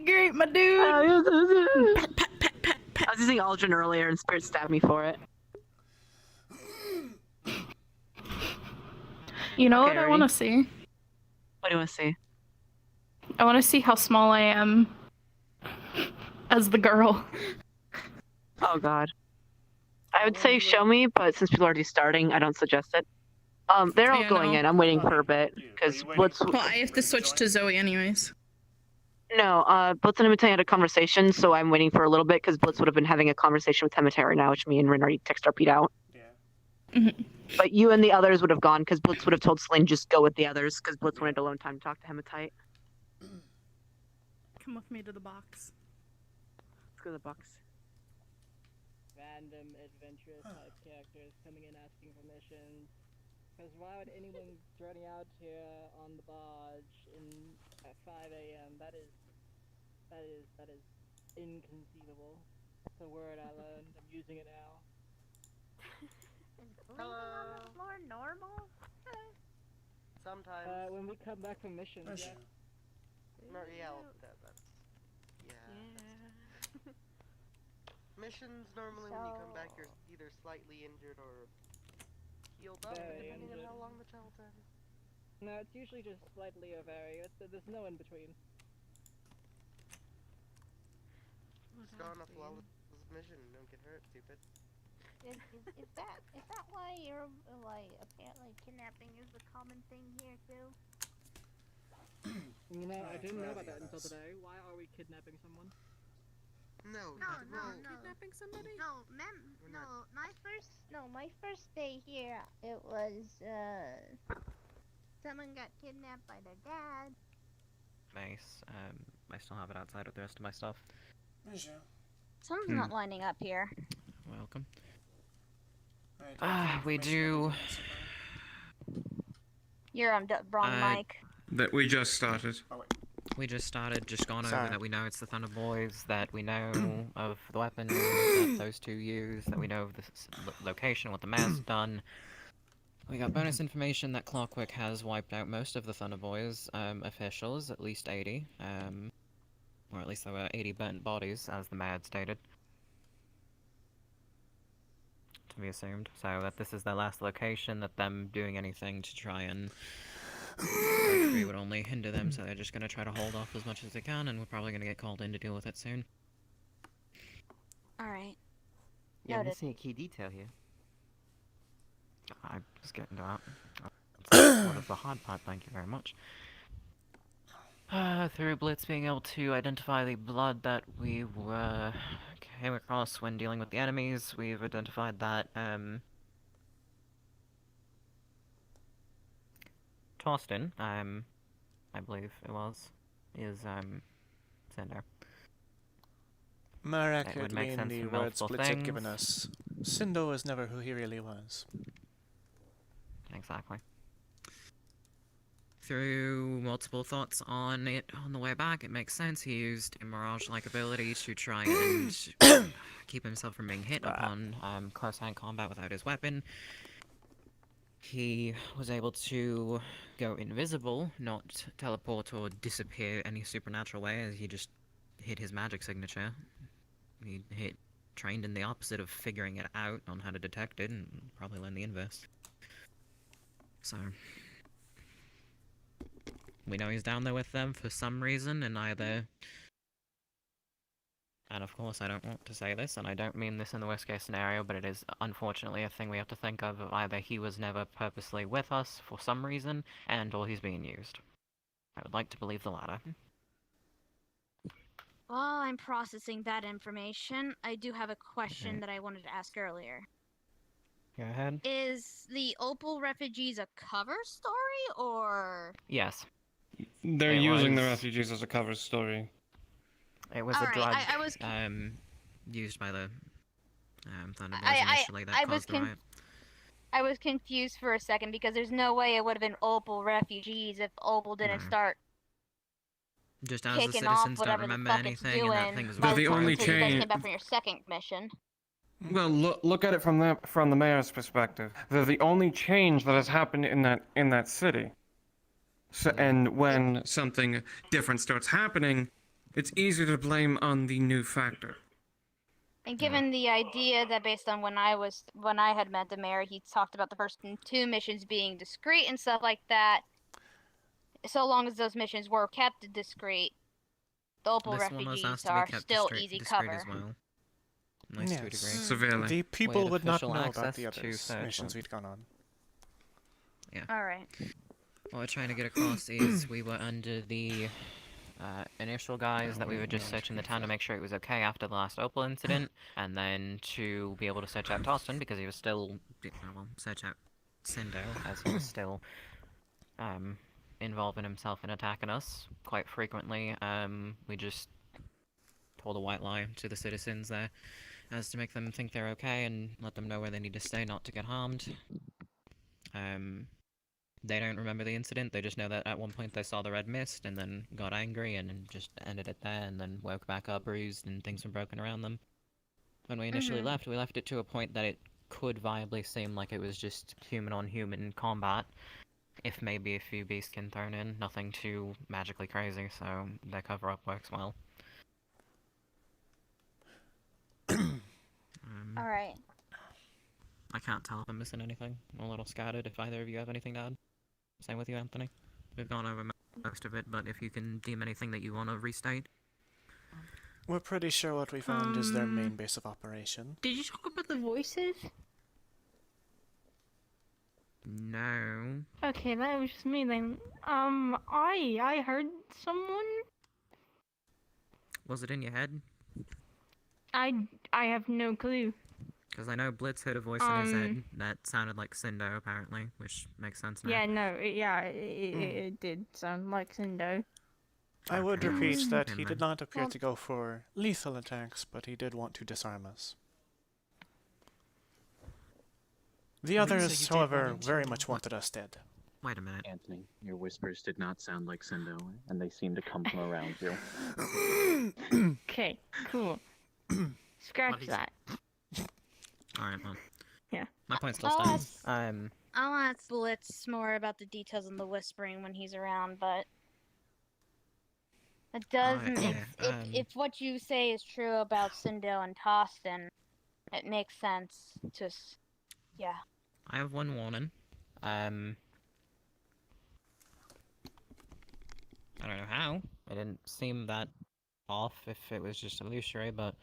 Great, my dude. Pat, pat, pat, pat, pat. I was using Aldrin earlier and Spirit stabbed me for it. You know Okay, what I ready? want to see? What do you want to see? I want to see how small I am as the girl. Oh god. I would say show me, but since people are already starting, I don't suggest it. They're all Yeah, going no. in. I'm waiting for a bit because Blitz. Well, I have to switch to Zoe anyways. No, Blitz and Hematite had a conversation, so I'm waiting for a little bit because Blitz would have been having a conversation with Hematite right now, which me and Rin already text RP'd out. Yeah. But you and the others would have gone because Blitz would have told Seline just go with the others because Blitz wanted alone time to talk to Hematite. Come with me to the box. Let's go to the box. Random adventurous type characters coming in asking for missions. Because why would anyone journey out here on the barge at 5 a.m.? That is inconceivable. It's a word I learned. I'm using it now. Is bleeding on the floor normal? Sometimes. When we come back from missions, That's yeah. That's missions normally when you come back you're either slightly injured or healed up, Very depending on injured. how long the travel time is. No, it's usually just slightly or very. There's no in between. Just go on a flawless mission, don't get hurt, stupid. Is that why you're like apparently kidnapping is a common thing here too? You know, I Right, didn't know for about that any of until us. today. Why are we kidnapping someone? No, No, well, Kidnapping somebody? No, We're my first day here, it was someone got kidnapped by their dad. Nice. I still have it outside with the rest of my stuff. Bonjour. Something's not lining up here. Welcome. Alright, We do. You're on wrong mic. That we just started. Oh wait. We just started, just gone Sorry. over that we know it's the Thunder Boys, that we know of the weapons that those two use, that we know of the location, what the mayor's done. We got bonus information that Clockwork has wiped out most of the Thunder Boys officials, at least 80. Or at least there were 80 burnt bodies, as the mayor had stated. To be assumed. So that this is their last location, that them doing anything to try and break free would only hinder them, so they're just gonna try to hold off as much as they can, and we're probably gonna get called in to deal with it soon. Alright. Yeah, I'm Noted. missing a key detail here. I was getting to that. That's sort of the hard part, thank you very much. Through Blitz being able to identify the blood that we came across when dealing with the enemies, we've identified that, Torsten, I believe it was, is, Cinder. More would accurately make in sense the for words multiple Blitz had given things. us, Cinder was never who he really was. Exactly. Through multiple thoughts on it on the way back, it makes sense. He used a Mirage-like ability to try and keep himself from being hit upon close-hand combat without his weapon. He was able to go invisible, not teleport or disappear any supernatural way, as he just hit his magic signature. He trained in the opposite of figuring it out on how to detect it, and probably learn the inverse. So we know he's down there with them for some reason, and either... And of course, I don't want to say this, and I don't mean this in the worst case scenario, but it is unfortunately a thing we have to think of either he was never purposely with us for some reason, or he's being used. I would like to believe the latter. While I'm processing that information, I do have a question that I wanted to ask earlier. Go ahead. Is the Opal Refugees a cover story, or...? Yes. They're It using the was- refugees as a cover story. It was a Alright, drug I was... used by the Thunder Boys I initially that caused the riot. I was confused for a second, because there's no way it would have been Opal Refugees if Opal didn't No. start Just as the kicking off citizens don't whatever the remember fuck it's anything, and that doing thing was But the until only you guys came change- back from your second mission. Well, look at it from the mayor's perspective. They're the only change that has happened in that city. So, and when something different starts happening, It's easier to blame on the new factor. And given the idea that based on when I had met the mayor, he talked about the first two missions being discreet and stuff like that. So long as those missions were kept discreet, the Opal This one was refugees asked to be are kept still discreet, easy discreet cover. as well. Nice to a degree. Yes. Severely. The people had would not official know about access the to others search missions them. we'd gone on. Alright. What we're trying to get across is we were under the initial guise that we were just searching the town to make sure it was okay after the last Opal incident, and then to be able to search out Toston because he was still, well, search out Cindo as he was still involving himself in attacking us quite frequently. We just told a white lie to the citizens there as to make them think they're okay and let them know where they need to stay not to get harmed. They don't remember the incident, they just know that at one point they saw the red mist and then got angry and then just ended it there and then woke back up bruised and things were broken around them. When we initially left, we left it to a point that it could viably seem like it was just human-on-human combat, if maybe a few beastkin thrown in, nothing too magically crazy, so their cover-up works well. Alright. I can't tell if I'm missing anything. I'm a little scattered if either of you have anything to add. Same with you, Anthony. We've gone over most of it, but if you can deem anything that you want to restate. We're pretty sure what we found is their main base of operation. Did you talk about the voices? No. Okay, that was just me then. I heard someone. Was it in your head? I have no clue. Because I know Blitz heard a voice in his head that sounded like Cindo, apparently, which makes sense now. Yeah, no, it did sound like Cindo. I would Okay. repeat that he Amen. did not appear to go for lethal attacks, but he did want to disarm us. The Wait, so others, you did however, want to- very much wanted us dead. Wait a minute. Anthony, your whispers did not sound like Cindo, and they seem to come from around you. Okay, cool. Scratch What that. Alright, well. Yeah. My point still I'll stands. I'll ask Blitz more about the details on the whispering when he's around, but it doesn't. If what you say is true about Cindo and Toston, it makes sense. Just yeah. I have one warning. I don't know how. It didn't seem that off if it was just illusory, but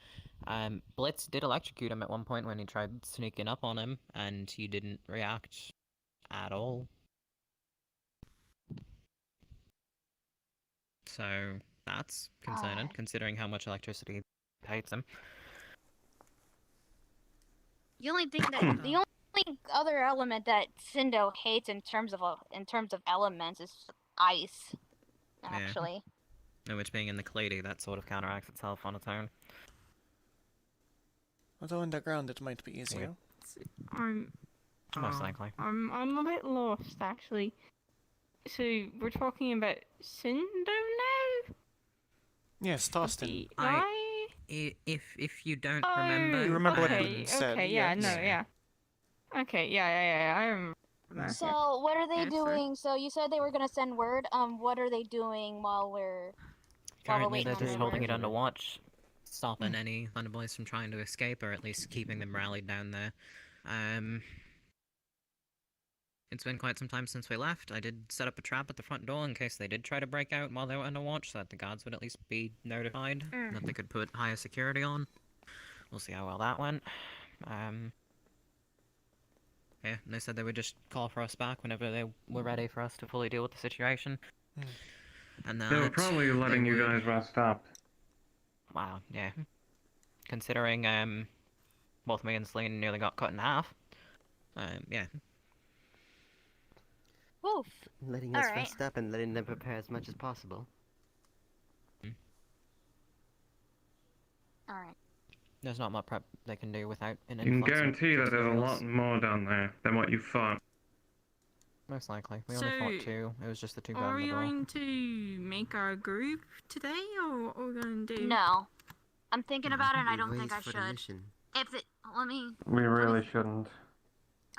Blitz did electrocute him at one point when he tried sneaking up on him, and he didn't react at all. So that's concerning, considering how much electricity hates him. The only thing that the only other element that Cindo hates in terms of elements is ice. Actually. Yeah. Which being in the clady, that sort of counteracts itself on its own. Although underground it might be easier. Most likely. I'm a bit lost actually. So we're talking about Cindo now? Yes, Toston. If you don't remember... You remember what okay, Blitz said, Okay, yeah, yes. no, yeah. Okay, yeah, I remember. So what are they That's fine. doing? So you said they were gonna send word. What are they doing while we're Currently, waiting they're on just the holding word? it under watch, stopping any Thunderboys from trying to escape, or at least keeping them rallied down there. It's been quite some time since we left. I did set up a trap at the front door in case they did try to break out while they were under watch, so that the guards would at least be notified that they could put higher security on. We'll see how well that went. Yeah, they said they would just call for us back whenever they were ready for us to fully deal with the situation. And They were probably letting you guys rest up. Wow, yeah. Considering, both me and Seline nearly got cut in half. Yeah. Woof. Letting us Alright. rest up and letting them prepare as much as possible. Alright. There's not much prep they can do without an You can influx of guarantee that there's a materials. lot more down there than what you thought. Most likely. We only fought two. It was just the two guys Are in we the door. going to make our group today, or what we're going to do? No. I'm thinking about it and I don't Wait think I for the should. mission. If it let me We really shouldn't.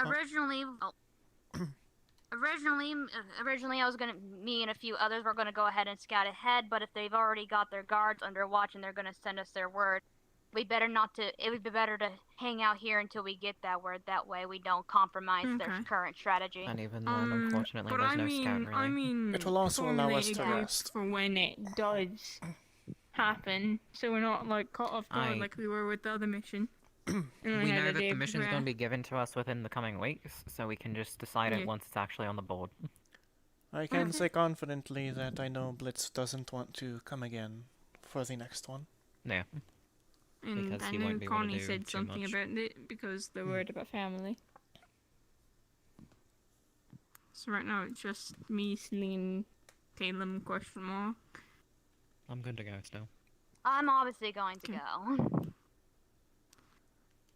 originally Originally, me and a few others were gonna go ahead and scout ahead. But if they've already got their guards under watch and they're gonna send us their word, we better not to. It would be better to hang out here until we get that word. That way, we don't compromise their current strategy. And even then, unfortunately, But there's I no mean, scout really. I mean, It will also allow us formulate to a group rest. for when it does happen, so we're not like caught off guard like we were with the other mission. We know that the mission's going to be given to us within the coming weeks, so we can just decide it once it's actually on the board. I can say confidently that I know Blitz doesn't want to come again for the next one. Yeah. And Because I he know won't be able to Connie do said too something much. about it because they're worried about family. So right now it's just me, Seline, Caleb, question mark. I'm good to go still. I'm obviously going to go.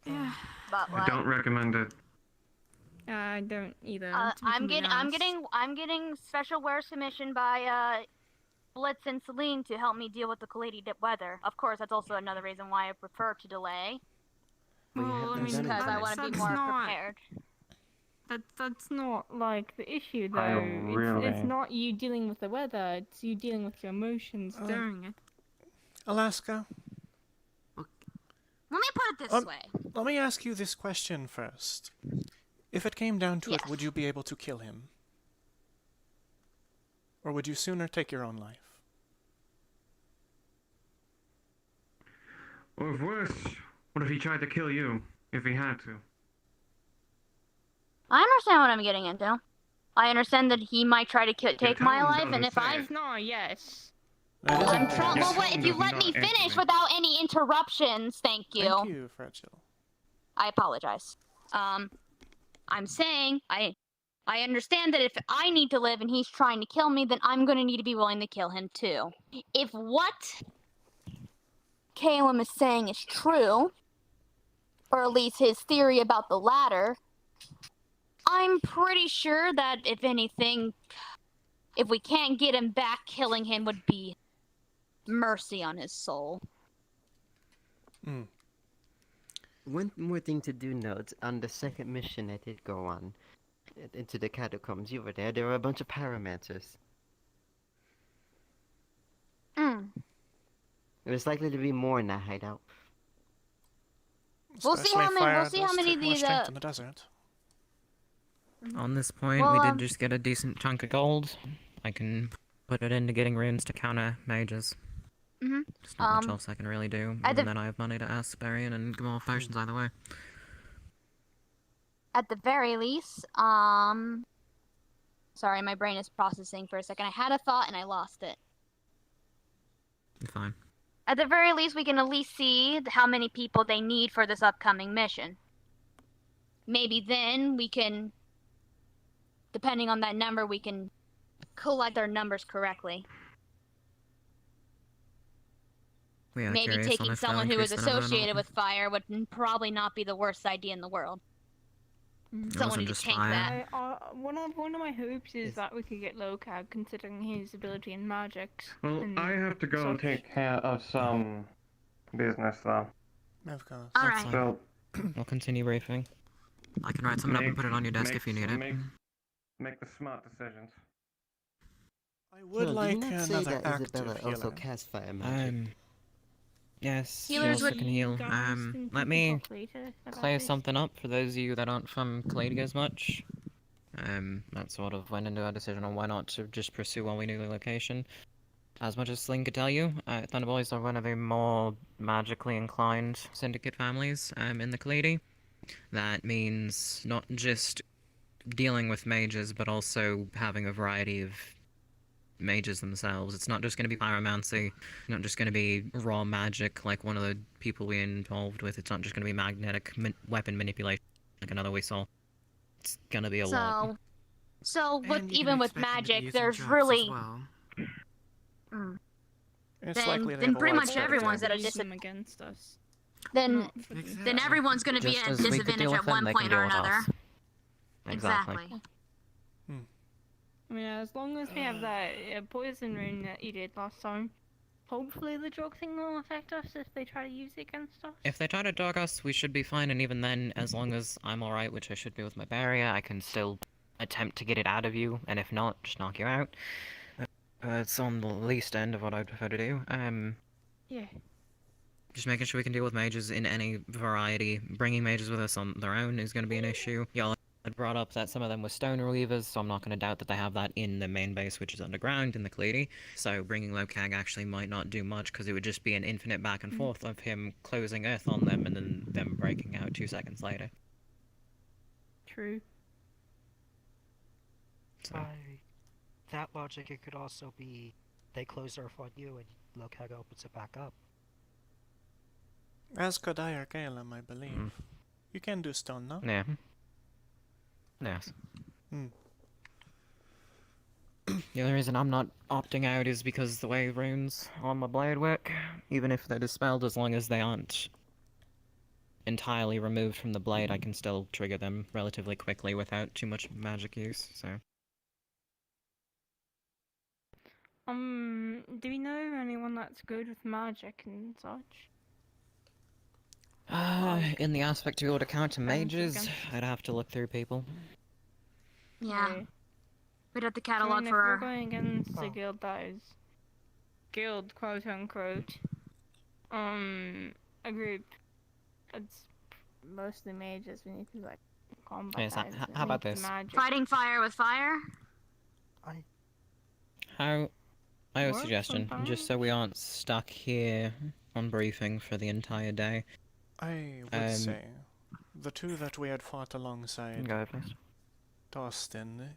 Yeah. But I don't recommend it. I don't either. I'm getting special wares commissioned by Blitz and Seline to help me deal with the Kaledi weather. Of course, that's also another reason why I prefer to delay. Well, I mean, because I want to be more prepared. That's not like the issue though. really- It's not you dealing with the weather. It's you dealing with your emotions during it. Alaska, Let me put it this way. let me ask you this question first. If it came down to it, would you be able to kill him? Or would you sooner take your own life? Or if worse, what if he tried to kill you, if he had to? I understand what I'm getting into. I understand that he might try to take my tones life, and if I... It's not a yes. That is I'm a trying. yes. Well, wait, if you let me finish without any interruptions, thank you. Thank you, Fragile. I apologize. I'm saying I understand that if I need to live and he's trying to kill me, then I'm gonna need to be willing to kill him too. If what Caleb is saying is true, or at least his theory about the latter, I'm pretty sure that if anything, if we can't get him back, killing him would be mercy on his soul. One more thing to do note, on the second mission I did go on, into the catacombs, you were there were a bunch of parameters. There's likely to be more in that hideout. We'll see how many of these, in the desert. On this point, Well, we did just get a decent chunk of gold. I can put it into getting runes to counter mages. Mm-hmm. There's not much else I can really do, at other the- than I have money to ask Barian and more potions either way. At the very least, sorry, my brain is processing for a second. I had a thought and I lost it. Fine. At the very least, we can at least see how many people they need for this upcoming mission. Maybe then we can, depending on that number, we can collect our numbers correctly. We are Maybe curious on taking if they'll someone who is increase the number or not. associated with fire would probably not be the worst idea in the world. Someone wasn't who just tank fire. that. One of my hopes is that we could get Locag, considering his ability in magics. Well, and I have to go and such. take care of some business, though. Of course. Alright. So, We'll continue briefing. I can write something up and put it on your desk if you need it. Make the smart decisions. I would So, like did you not say another that Isabella active also healer. casts fire magic? Yes, she Healers also would- can heal. Guys can Let keep me talk later about clear this. something up for those of you that aren't from Kaledi as much. That sort of went into our decision on why not to just pursue while we knew the location. As much as Sling could tell you, Thunderboys are one of the more magically inclined syndicate families in the Kaledi. That means not just dealing with mages, but also having a variety of mages themselves. It's not just going to be pyromancy, not just going to be raw magic like one of the people we're involved with. It's not just going to be magnetic weapon manipulation like another we saw. It's going to be a lot. So with And you can even with expect them to be magic, using there's drugs really as well. It's Then- likely they then have a pretty much widespread everyone's at a Use ability. them against us. then Not for the- then everyone's going to be Just at a as we could disadvantage deal at with them, one they can point deal or with another. us. Exactly. I mean, as long as we have that poison rune that you did last time, hopefully the drug thing will affect us if they try to use it against us. If they try to dog us, we should be fine, and even then, as long as I'm alright, which I should be with my barrier, I can still attempt to get it out of you, and if not, just knock you out. It's on the least end of what I'd prefer to do. Yeah. Just making sure we can deal with mages in any variety. Bringing mages with us on their own is going to be an issue. Y'all had brought up that some of them were stone relievers, so I'm not going to doubt that they have that in the main base, which is underground in the Cleary. So bringing Lokag actually might not do much, because it would just be an infinite back and forth of him closing Earth on them and then them breaking out 2 seconds later. True. So. By that logic, it could also be they close Earth on you and Lokag opens it back up. As could I or Calum, I believe. You can do stone, no? Yeah. Yes. The only reason I'm not opting out is because the way runes on my blade work, even if they're dispelled, as long as they aren't entirely removed from the blade, I can still trigger them relatively quickly without too much magic use, so... Do we know anyone that's good with magic and such? In the aspect to be able to counter mages, against- I'd have to look through people. Yeah. We'd have to I mean, catalog if for we're our... going against a guild that is guild, quote unquote, a group that's mostly mages, we need to like combat Yes, that. how about this? Fighting fire with fire? I have a Works suggestion, just so we aren't stuck here on briefing for the entire day. I would say the two that we had fought alongside Go first. Tostin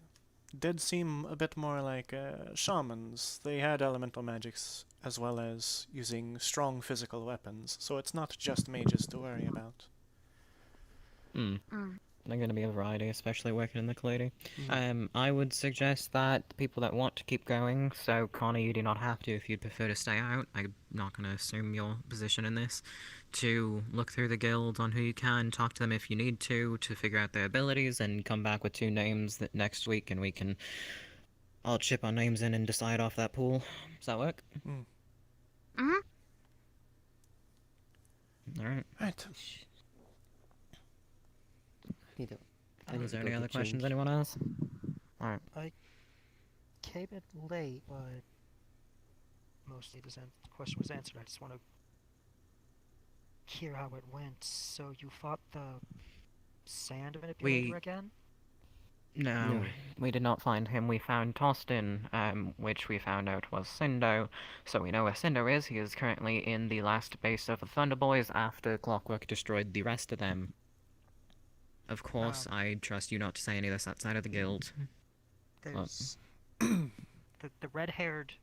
did seem a bit more like shamans. They had elemental magics as well as using strong physical weapons, so it's not just mages to worry about. They're going to be a variety, especially working in the Cleary. I would suggest that the people that want to keep going, so Connor, you do not have to if you'd prefer to stay out. I'm not going to assume your position in this. To look through the guild on who you can, talk to them if you need to figure out their abilities, and come back with 2 names that next week, and we can all chip our names in and decide off that pool. Does that work? Alright. Right. Is there any other questions, anyone else? Alright. I came in late, but mostly the question was answered. I just want to hear how it went. So you fought the sand manipulator again? No, we did not find him. We found Tostin, which we found out was Cindo. So we know where Cindo is. He is currently in the last base of the Thunder Boys after Clockwork destroyed the rest of them. Of course, I trust you not to say any of this outside of the guild. There's the red-haired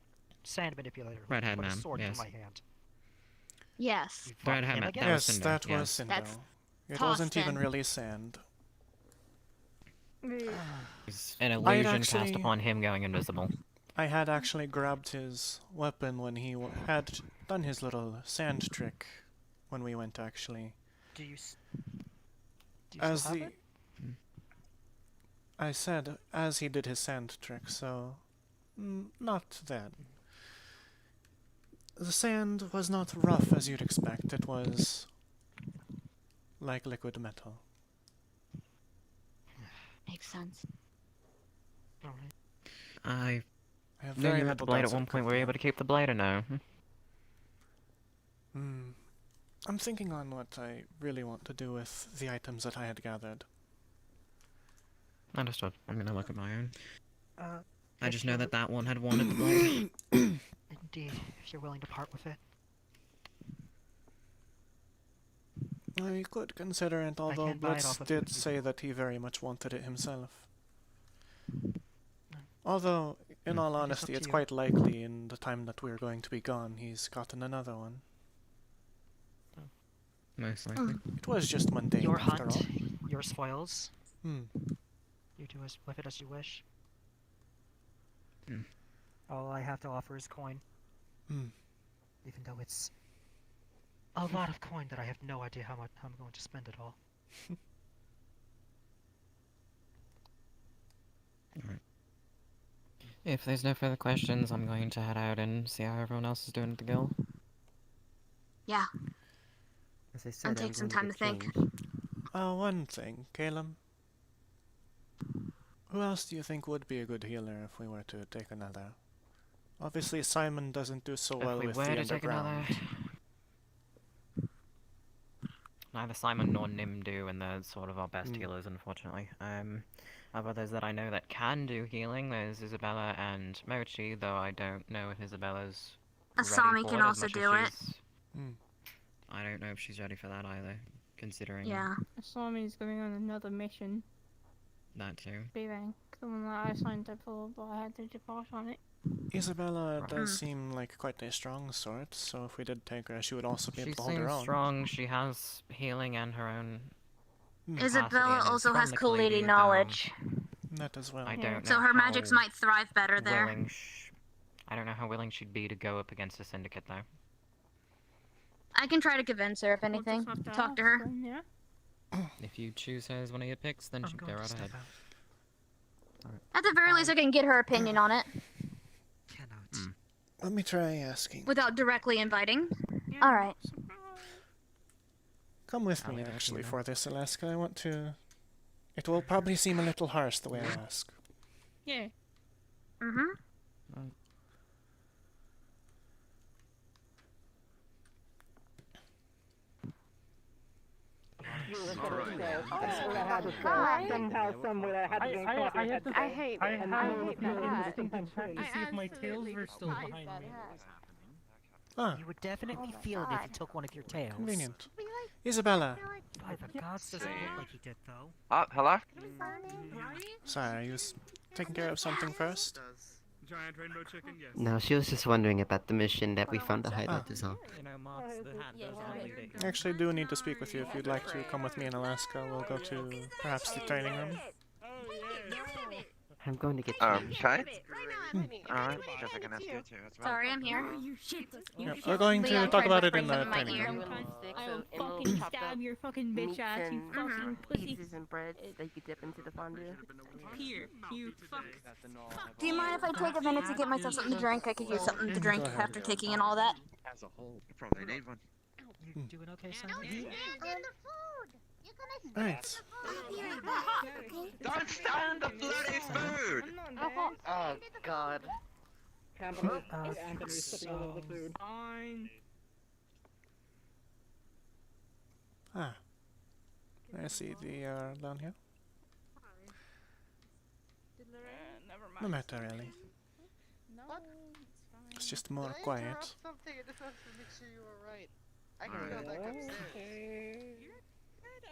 sand manipulator. Red-haired put a man, sword yes. in my hand. Yes. You fought Red-haired him man, again? that was Yes, Cindo, that yeah. was Cindo. That's It wasn't even Tostin. really sand. An illusion cast upon him going invisible. I had actually grabbed his weapon when he had done his little sand trick when we went, actually. Do you As still have the it? I said as he did his sand trick, so not then. The sand was not rough as you'd expect. It was like liquid metal. Makes sense. Alright. I have knew very you had the little blade doubts at it one could point. Were you be. able to keep the blade or no? I'm thinking on what I really want to do with the items that I had gathered. Understood. I'm gonna look at my own. I if just know you're- that that one had wanted the blade. Indeed, if you're willing to part with it. I could consider it, although can't buy it Blitz off of did you. say that he very much wanted it himself. Although, in all It is up honesty, to it's you. quite likely in the time that we're going to be gone, he's gotten another one. Most likely. It was just mundane, Your after hunt, all. your spoils. Hmm. You do with it as you wish. Hmm. All I have to offer is coin. Hmm. Even though it's a lot of coin that I have no idea how I'm going to spend it all. Alright. If there's no further questions, I'm going to head out and see how everyone else is doing at the guild. Yeah. As I said, And I'm take some going to time to think. change. One thing, Caleb. Who else do you think would be a good healer if we were to take another? Obviously, Simon doesn't do so well If we with were the to take another, underground. neither Simon nor Nim do, and they're sort of our best Hmm. healers, unfortunately. Of others that I know that can do healing, there's Isabella and Mochi, though I don't know if Isabella's ready Asami for can it as also much as do it. she's- Hmm. I don't know if she's ready for that either, considering Yeah. Asami's going on another mission. that too. B rank. The one that I signed up for, but I had to depart on it. Isabella does Hmm. seem like quite a strong sort, so if we did take her, she would also be She able to hold her seems own. strong, she has healing and her own Hmm. Isabella capacity and is also from has the cool lady Kalidi, knowledge. That as well. I Yeah. don't know So her magics how might thrive better there. willing I don't know how willing she'd be to go up against the Syndicate, though. I can try to convince her if We'll anything. just have to Talk to ask her. them, yeah? If you choose her as one of your picks, then I'm she'd going go to right step ahead. out. At the very least, I can get her opinion on it Cannot. Let me try asking. without directly inviting. Yeah. Alright. Come with I'll me, let her actually, know. for this, Alaska. I want to... It will probably seem a little harsh the way I ask. Yeah. Mm-hmm. Somehow, somewhere, I had to drink coffee. I hate that. I hate that. To see if my tails were still behind me. Ah, You would definitely feel it if you took one of your tails. convenient. Isabella! By the gods, doesn't look like he did, though. Hello? Sorry, I was taking care of something first. Giant rainbow chicken, yes. No, she was just wondering about the mission that we found the hideout is on. You know, Marks the hat does lead I actually do need to speak with you if you'd like to come with me in Alaska. We'll go to perhaps the training room. I'm going to get Okay. Alright, guess I can ask you too as well. Sorry, I'm here. Yeah, we're going to Leon talk tried about it whispering in the them in my training ear. room. I will fucking stab your fucking bitch ass, you fucking pussy. Pieces and breads that you could dip into the fondue. Here, you fuck. Do you mind if I take a minute to get myself something to drink? I could use something to drink after taking in all that. As a whole, you probably need one. You doing okay, son? Right. Don't stand the bloody food! Oh, God. Anthony's sipping all of the food. Fine. Ah. I see the down here. Never No mind. matter really. No, It's just more quiet. Something, I just wanted to make sure you were right. I can go back upstairs.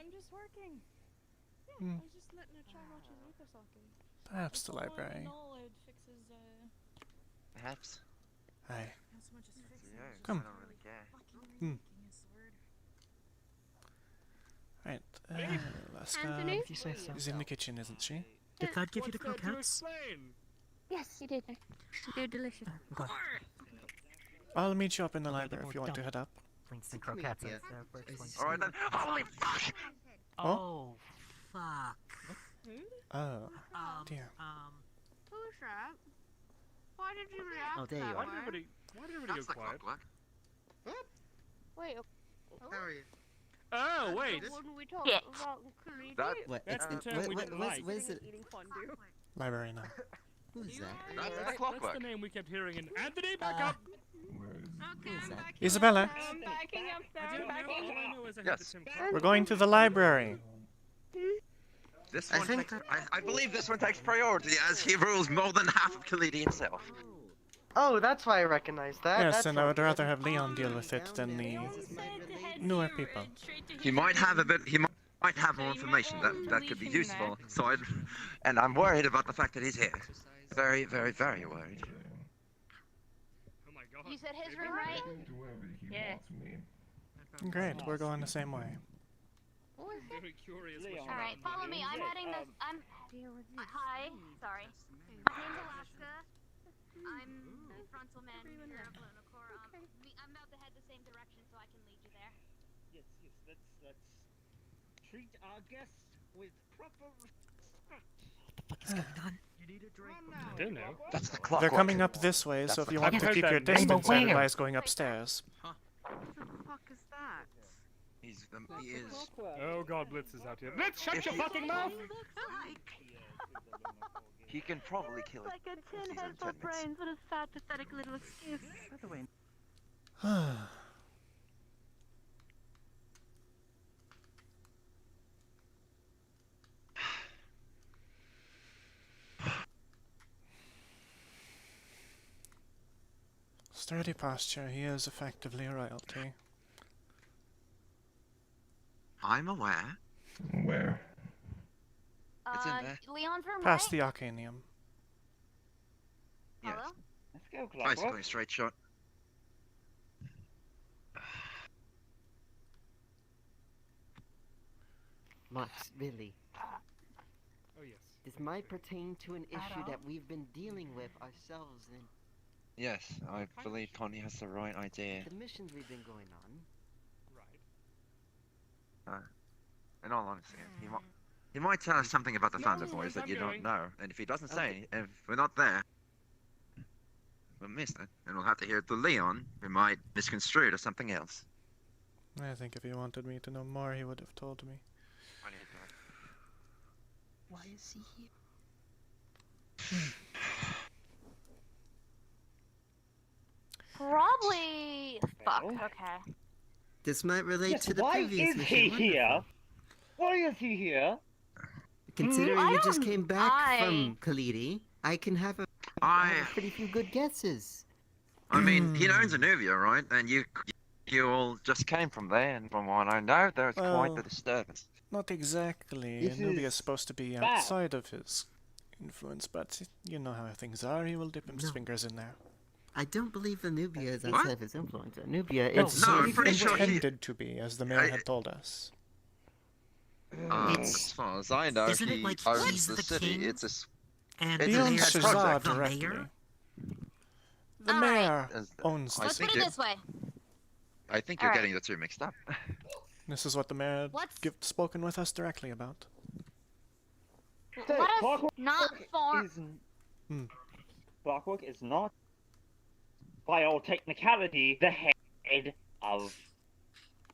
I'm just working. Hmm. I was just letting her try watch his Wikisaki. Perhaps the library. Knowledge fixes, Perhaps. Aye. as much as fixes. Yeah, Come. I don't really care. Hmm. Right. Alaska Anthony? If you say so. is in the kitchen, isn't she? Did God give you the croquettes? Yes, you did. They're delicious. Good. I'll meet you up in the library if you want to head up. Winston croquettes. That's their first one. Alright then. Holy fuck! Oh, fuck. Oh, dear. Who's that? Why did you react Oh, there you that are. way? Why did everybody That's go the quiet? clockwork. Wait, How are you? Oh, wait! when we talk Yeah. about Kalidi? That, What? That's It's the in, term we didn't like. what is it? Library now. Who's that? that's the That's the clockwork. name we kept hearing in Anthony, back up! Okay, Who's I'm that? backing Isabella, up. I'm backing up there. I'm backing All up. I know is I Yes. heard the Tim Clark. we're going to the library. This I one think takes, I believe this one takes priority as he rules more than half of Kalidi himself. Oh, that's why I recognize that. Yes, That's and I would not- rather have Leon deal with it than the newer people. He might have a bit, he might have more information that could be useful, so and I'm worried about the fact that he's here. Very, very, very worried. Oh my god. You said his room, right? Yeah. Great, we're going the same way. Very curious what Leon. you Alright, got follow in me. there. I'm heading this. I'm. Hi. Sorry. My name's Alaska. I'm the frontal manager of Lunacore. I'm about to head the same direction so I can lead you there. Yes, let's treat our guests with proper respect. What is going on? You need a drink. I don't know. That's the They're clockwork. coming up this way, so if you want I've to heard keep that your name. distance, I Where? advise going upstairs. What the fuck is that? He is. Oh god, Blitz is out here. Blitz, shut If your he- fucking mouth! He can probably kill it. Like a tin head for brains. What a sad, pathetic little excuse. By the way. Sturdy posture, he is effectively royalty. I'm aware. Where? It's in there. Leon's room, Past right? the Arcanium. Yes. Hello? Let's go, Clockwork. Basically a straight shot. Max, really, Oh yes. this might pertain to an issue that we've been dealing with ourselves in Yes, I believe Connie has the right idea. the missions we've been going on. Right. In all honesty, he might tell us something about the No, Thunder Boys that I'm you going. don't know. And if he doesn't say, if we're not there, we'll miss it. And we'll have to hear it to Leon, who might misconstrue it as something else. I think if he wanted me to know more, he would have told me. Why is he here? Probably. Fuck. Okay. This might relate to the why previous is mission. he Wonderful. here? Why is he here? Considering I you just don't- came back from Khalidi, I can have a pretty few good guesses. I mean, he owns Anuvia, right? And you all just came from there, and from what I know, there's quite Well, the disturbance. Not exactly. This Nubia is is supposed to be bad. outside of his influence, but you know how things are. He will dip his No. fingers in there. I don't believe Anubia is What? outside of his influence. Anubia It's is... No, I'm pretty sure he- intended to be, as the mayor had told us. As far as I know, Isn't it he like owns he's the the city. king? It's a s- And It's He a owns pet Shazad project. The directly. mayor? The All right. mayor As- owns I the Let's put think it city. this way. I think you're Alright. getting the two mixed up. This is what the mayor Let's spoken with us directly about. So, let us Clockwork not form. Hmm. Clockwork is not, by all technicality, the head of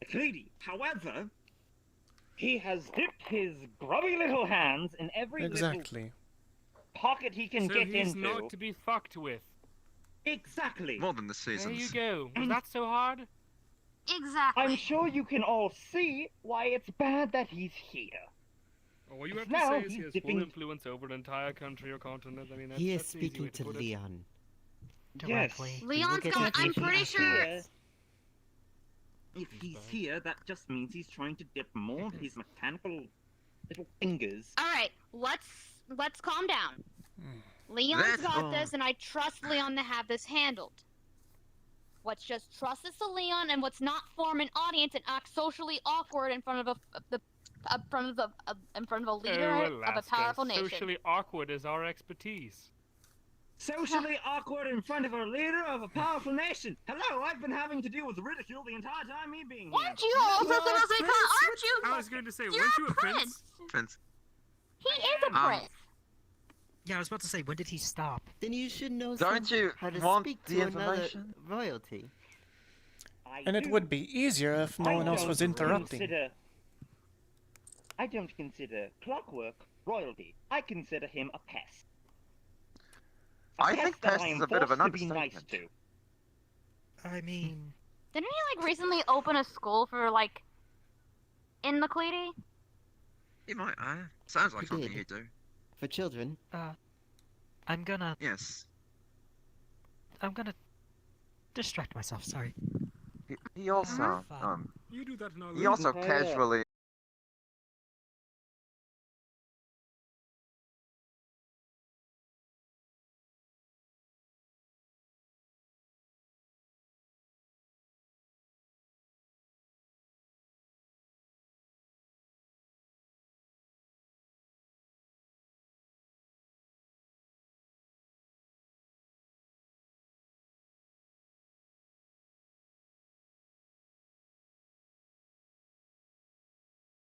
the Khalidi. However, he has dipped his grubby little hands in every little Exactly. pocket he can So get he's into. not to be fucked with. Exactly. More than the There seasons. you go. Was And- that so hard? Exactly. I'm sure you can all see why it's bad that he's here. All you have to Now say is he's he has dipping- full influence over an entire country or continent. I mean, that's, He is that's the easy speaking way to put it. Leon. Directly. We will Leon's get got. to I'm Davey pretty sure. afterwards. If he's here, that just means he's trying to dip more of his mechanical little fingers. All right. Let's calm down. Leon's Let's- got this, and I trust Leon to have this handled. Let's just trust this to Leon, and let's not form an audience and act socially awkward in front of a leader Oh, of a Alaska. powerful nation. Socially awkward is our expertise. Socially awkward in front of a leader of a powerful nation. Hello, I've been having to deal with ridicule the entire time me being here. Aren't you also gonna say that? Aren't you? I was going to say, You're weren't you a a prince? Prince. He is a prince. Yeah, I was about to say, when did he stop? Then you should know Don't you how to want speak the to another information? royalty. And it would be easier if no one else was interrupting. I don't consider Clockwork royalty. I consider him a pest. I think that pest I is am a bit of an forced to be nice understatement. to. I mean, Didn't he like recently open a school for like in McCleady? He might. Sounds like He something did. he'd do. For children. I'm gonna Yes. distract myself, sorry. He also Uh-huh. You do that now. he also casually